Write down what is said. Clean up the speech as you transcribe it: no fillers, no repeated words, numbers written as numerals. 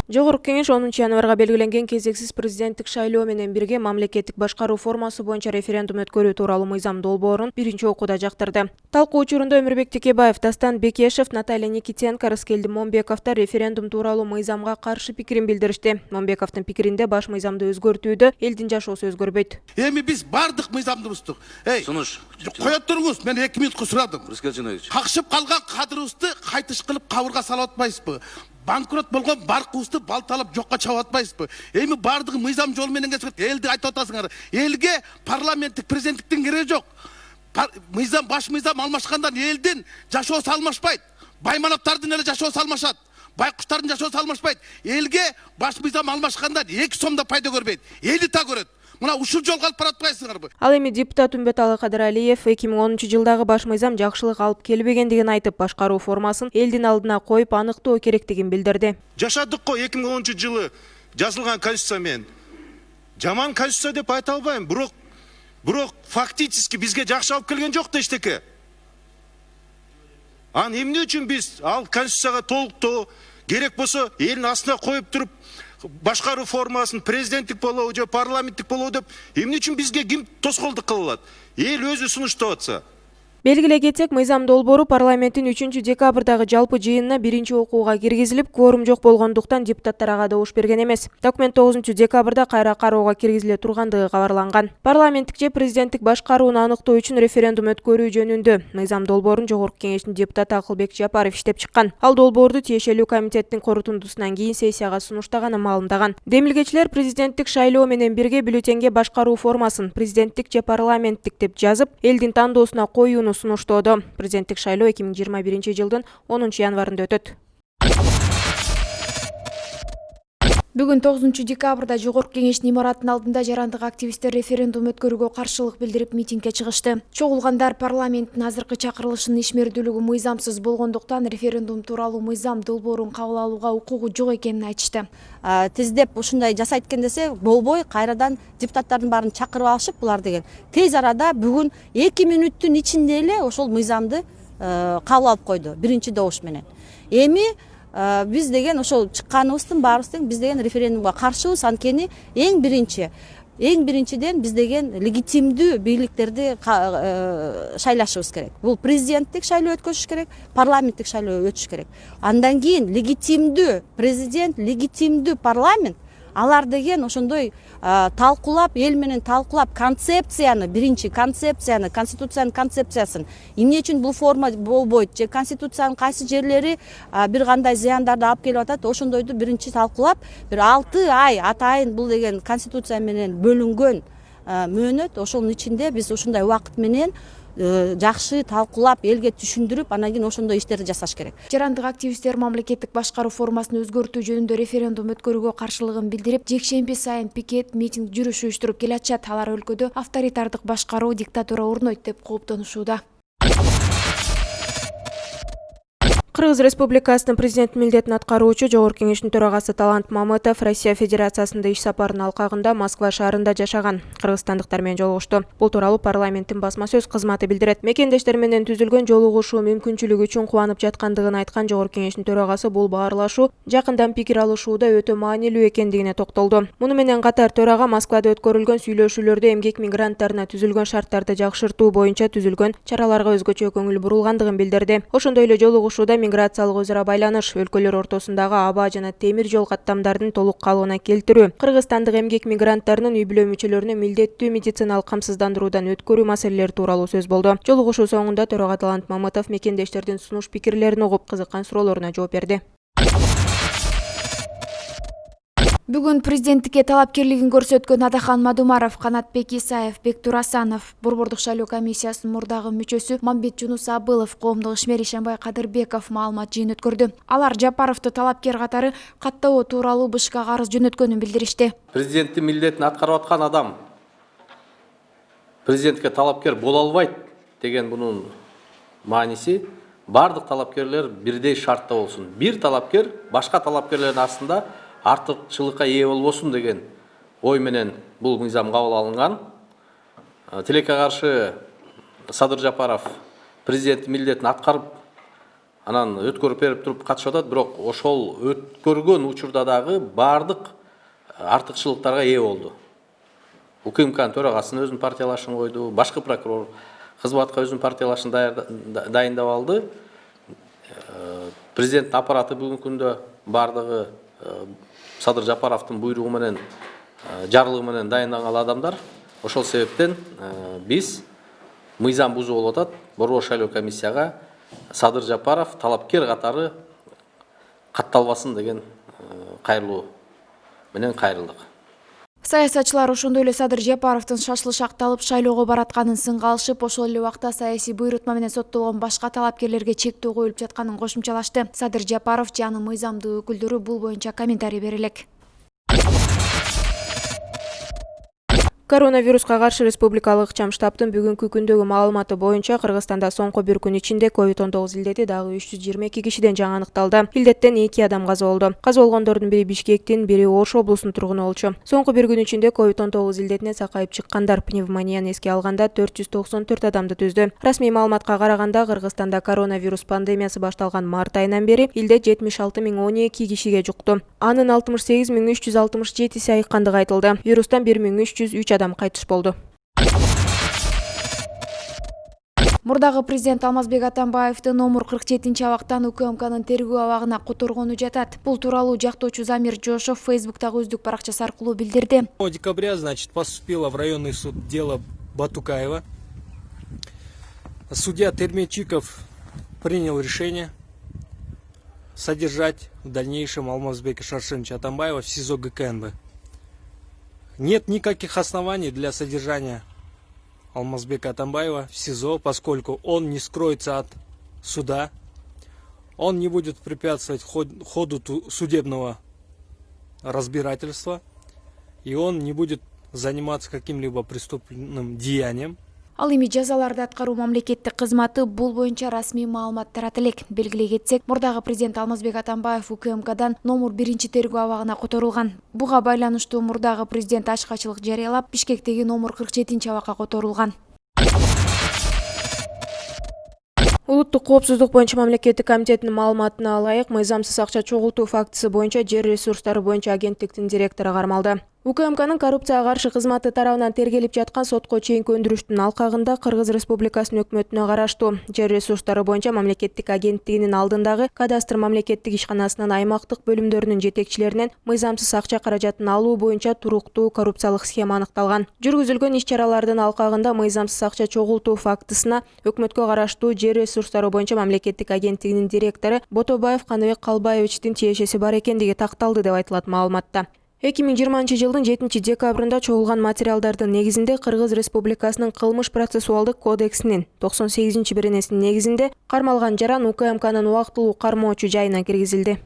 Жогорку кеңеш 10 январга белгиленген кезексиз президенттик шайлоо менен бирге мамлекеттик башкаруу формасы боюнча референдум өткөрүү тууралуу мыйзам долбоорун биринчи окууда жактырды. Талкуу учурунда Өмүрбек Текебаев, Дастан Бекешев, Наталья Никитенко, Рыскелди Момбековдор референдум тууралуу мыйзамга каршы пикирин билдиришти. Момбековдун пикиринде баш мыйзамды өзгөртүүдө элдин жашоосу өзгөрбөйт. Эми биз бардык мыйзамды буздук. Сунуш. Коя туруңуз, мен 2 минутка сурадым. Рыскелдинович. Какшып калган кадырыбызды кайтыш кылып кабырга салып атпайсызбы? Банкрот болгон баркыбызды балталап жокко чабып атпайсызбы? Эми бардыгы мыйзам жол менен кетип элди айтып атасыңар. Элге парламенттик президенттиктин кереги жок. Мыйзам баш мыйзам алмашкандан элдин жашоосу алмашпайт. Байманаптардын эле жашоосу алмашат. Байкуштардын жашоосу алмашпайт. Элге баш мыйзам алмашкандан 2 сомдо пайда көрбөйт. Эли та көрөт. Мына ушул жолго алып баратпайсыңарбы? Ал эми депутат Үмбеталы Кадыралиев 2010-жылдагы баш мыйзам жакшылык алып келбегендигин айтып, башкаруу формасын элдин алдына коюп аныктоо керектигин билдирди. Жашадык го 2010-жылы жазылган конституция менен. Жаман конституция деп айта албайм, бирок фактически бизге жакшы алып келген жок да эчтеке. Эмне үчүн биз ал конституцияга толуктоо керек болсо элдин астына коюп туруп башкаруу формасын президенттик болобу же парламенттик болобу деп эмне үчүн бизге ким тоскоолдук кыла алат? Эл өзү сунуштап атса. Белгилей кетсек, мыйзам долбоору парламенттин 3-декабрдагы жалпы жыйынына биринчи окууга киргизилип, кворум жок болгондуктан депутаттар ага добуш берген эмес. Документ 9-декабрда кайра кароого киргизиле тургандыгы кабарланган. Парламенттик же президенттик башкарууну аныктоо үчүн референдум өткөрүү жөнүндө мыйзам долбоорун Жогорку кеңештин депутаты Акылбек Жапаров иштеп чыккан. Ал долбоорду тиешелүү комитеттин корутундусунан кийин сессияга сунуштаганын маалымдаган. Демилгечилер президенттик шайлоо менен бирге бюллетенге башкаруу формасын президенттик же парламенттик деп жазып, элдин тандоосуна коюуну сунуштоодо. Президенттик шайлоо 2021-жылдын 10 январында өтөт. Бүгүн 9-декабрда Жогорку кеңештин имаратынын алдында жарандык активисттер референдум өткөрүүгө каршылык билдирип митингге чыгышты. Чогулгандар парламенттин азыркы чакырылышынын ишмердүүлүгү мыйзамсыз болгондуктан референдум тууралуу мыйзам долбоорун кабыл алууга укугу жок экенин айтышты. Тиздеп ушундай жасайт экен десе, болбой кайрадан депутаттардын баарын чакырып алышып, булар деген тез арада бүгүн 2 мүнөттүн ичинде эле ошол мыйзамды кабыл алып койду, биринчи добуш менен. Эми биз деген ошол чыкканыбыздын баарыбыз биз деген референдумга каршыбыз, анткени эң биринчиден биз деген легитимдүү бийликтерди шайлашыбыз керек. Бул президенттик шайлоо өткөрүш керек, парламенттик шайлоо өтүш керек. Андан кийин легитимдүү президент, легитимдүү парламент, алар деген ошондой талкуулап, эл менен талкуулап концепцияны, биринчи концепцияны, конституциянын концепциясын, эмне үчүн бул форма болбойт же конституциянын кайсы жерлери бир кандай зыяндарды алып келип атат, ошондойду биринчи талкуулап, бир 6 ай атайын бул деген конституция менен бөлүнгөн мөөнөт, ошонун ичинде биз ушундай убакыт менен жакшы талкуулап, элге түшүндүрүп, анан кийин ошондой иштерди жасаш керек. Жарандык активисттер мамлекеттик башкаруу формасын өзгөртүү жөнүндө референдум өткөрүүгө каршылыгын билдирип, жекшемби сайын пикет, митинг, жүрүш уюштуруп келатышат. Алар өлкөдө авторитардык башкаруу, диктатура орнойт деп кооптонушууда. Кыргыз Республикасынын президент милдетин аткаруучу Жогорку кеңештин төрагасы Талант Мамытов Россия Федерациясында иш сапарынын алкагында Москва шаарында жашаган кыргызстандыктар менен жолугушту. Бул тууралуу парламенттин басма сөз кызматы билдирет. Мекендештер менен түзүлгөн жолугушуу мүмкүнчүлүгү үчүн кубанып жаткандыгын айткан Жогорку кеңештин төрагасы бул баарлашуу жакындан пикир алышууда өтө маанилүү экендигине токтолду. Муну менен катар төрага Москвада өткөрүлгөн сүйлөшүүлөрдө эмгек мигранттарына түзүлгөн шарттарды жакшыртуу боюнча түзүлгөн чараларга өзгөчө көңүл бурулгандыгын билдирди. Ошондой эле жолугушууда миграциялык өзара байланыш, өлкөлөр ортосундагы аба жана темир жол каттамдардын толук калыбына келтирүү, кыргызстандык эмгек мигранттарынын үй бүлө мүчөлөрүнө милдеттүү медициналык камсыздандыруудан өткөрүү маселелери тууралуу сөз болду. Жолугушуу соңунда төрага Талант Мамытов мекендештердин сунуш пикирлерин угуп, кызыккан суроолоруна жооп берди. Бүгүн президенттикке талапкерлигин көрсөткөн Адахан Мадумаров, Канатбек Исаев, Бектур Асанов, Борбордук шайлоо комиссиясынын мурдагы мүчөсү Мамбет Жунус Абылов, коомдук ишмер Ишенбай Кадырбеков маалымат жыйын өткөрдү. Алар Жапаровду талапкер катары каттоо тууралуу БШКга арыз жөнөткөнүн билдиришти. Президенттин милдетин аткарып аткан адам президентке талапкер боло албайт деген бунун мааниси бардык талапкерлер бирдей шартта болсун. Бир талапкер башка талапкерлердин астында артыкчылыкка ээ болбосун деген ой менен бул мыйзам кабыл алынган. Тилекке каршы Садыр Жапаров президент милдетин аткарып анан өткөрүп берип туруп катышып атат, бирок ошол өткөргөн учурда дагы баардык артыкчылыктарга ээ болду. УКМКнын төрагасынын өзүнүн партиялашын койду, башкы прокурор кызматка өзүнүн партиялашын дайындап алды. Президенттин аппараты бүгүнкү күндө баардыгы Садыр Жапаровдун буйругу менен, жарлыгы менен дайындалган адамдар. Ошол себептен биз мыйзам бузуу болуп атат. Борбор шайлоо комиссияга Садыр Жапаров талапкер катары катталбасын деген кайрылуу менен кайрылдык. Саясатчылар ошондой эле Садыр Жапаровдун шашылыш акталып шайлоого баратканын сынга алышып, ошол эле убакта саясий буйрутма менен соттолгон башка талапкерлерге чектөө коюлуп жатканын кошумчалашты. Садыр Жапаров же анын мыйзамдуу өкүлдөрү бул боюнча комментарий бере элек. Коронавируска каршы республикалык ыкчам штабтын бүгүнкү күндөгү маалыматы боюнча Кыргызстанда соңку бир күн ичинде COVID-19 илдети дагы 322 кишиден жаңы аныкталды. Илдеттен 2 адам каза болду. Каза болгондордун бири Бишкектин, бири Ош облусунун тургуну болчу. Соңку бир күн ичинде COVID-19 илдетине сакайып чыккандар пневмонияны эске алганда 494 адамды түздү. Расмий маалыматка караганда Кыргызстанда коронавирус пандемиясы башталган март айынан бери илдет 76.012 кишиге жукту. Анын 68.367 айыккандыгы айтылды. Вирустан 1.303 адам кайтыш болду. Мурдагы президент Алмазбек Атамбаевдин номер 47 абактан УКМКнын тергөө абагына которгону жатат. Бул тууралуу жактоочу Замир Жошов Фейсбуктагы өздүк баракчасы аркылуу билдирди. 1 декабря, поступило в районный суд дело Батукаева. Судья Термечиков принял решение содержать в дальнейшем Алмазбека Шаршеновича Атамбаева в СИЗО ГКНБ. Нет никаких оснований для содержания Алмазбека Атамбаева в СИЗО, поскольку он не скроется от суда, он не будет препятствовать ходу судебного разбирательства, и он не будет заниматься каким-либо преступным деянием. Ал эми жазаларды аткаруу мамлекеттик кызматы бул боюнча расмий маалымат тарата элек. Белгилей кетсек, мурдагы президент Алмазбек Атамбаев УКМКдан номер 1 тергөө абагына которулган. Буга байланыштуу мурдагы президент ачкачылык жарыялап, Бишкектеги номер 47 абакка которулган. Улуттук коопсуздук боюнча мамлекеттик комитетинин маалыматына ылайык, мыйзамсыз акча чогултуу фактысы боюнча жер ресурстары боюнча агенттиктин директору кармалды. УКМКнын коррупцияга каршы кызматы тарабынан тергелип жаткан сотко чейинки өндүрүштүн алкагында Кыргыз Республикасынын өкмөтүнө караштуу жер ресурстары боюнча мамлекеттик агенттигинин алдындагы кадастр мамлекеттик ишканасынын аймактык бөлүмдөрүнүн жетекчилеринен мыйзамсыз акча каражатын алуу боюнча туруктуу коррупциялык схема аныкталган. Жүргүзүлгөн иш-чаралардын алкагында мыйзамсыз акча чогултуу фактысына өкмөткө караштуу жер ресурстары боюнча мамлекеттик агенттигинин директору Ботобаев Каныбек Калбаевичтин тиешеси бар экендиги такталды деп айтылат маалыматта. 2020 жылдын 7 декабрында чогулган материалдардын негизинде Кыргыз Республикасынын кылмыш процессуалдык кодексинин 98-беренесинин негизинде кармалган жаран УКМКнын убактылуу кармоочу жайына киргизилди.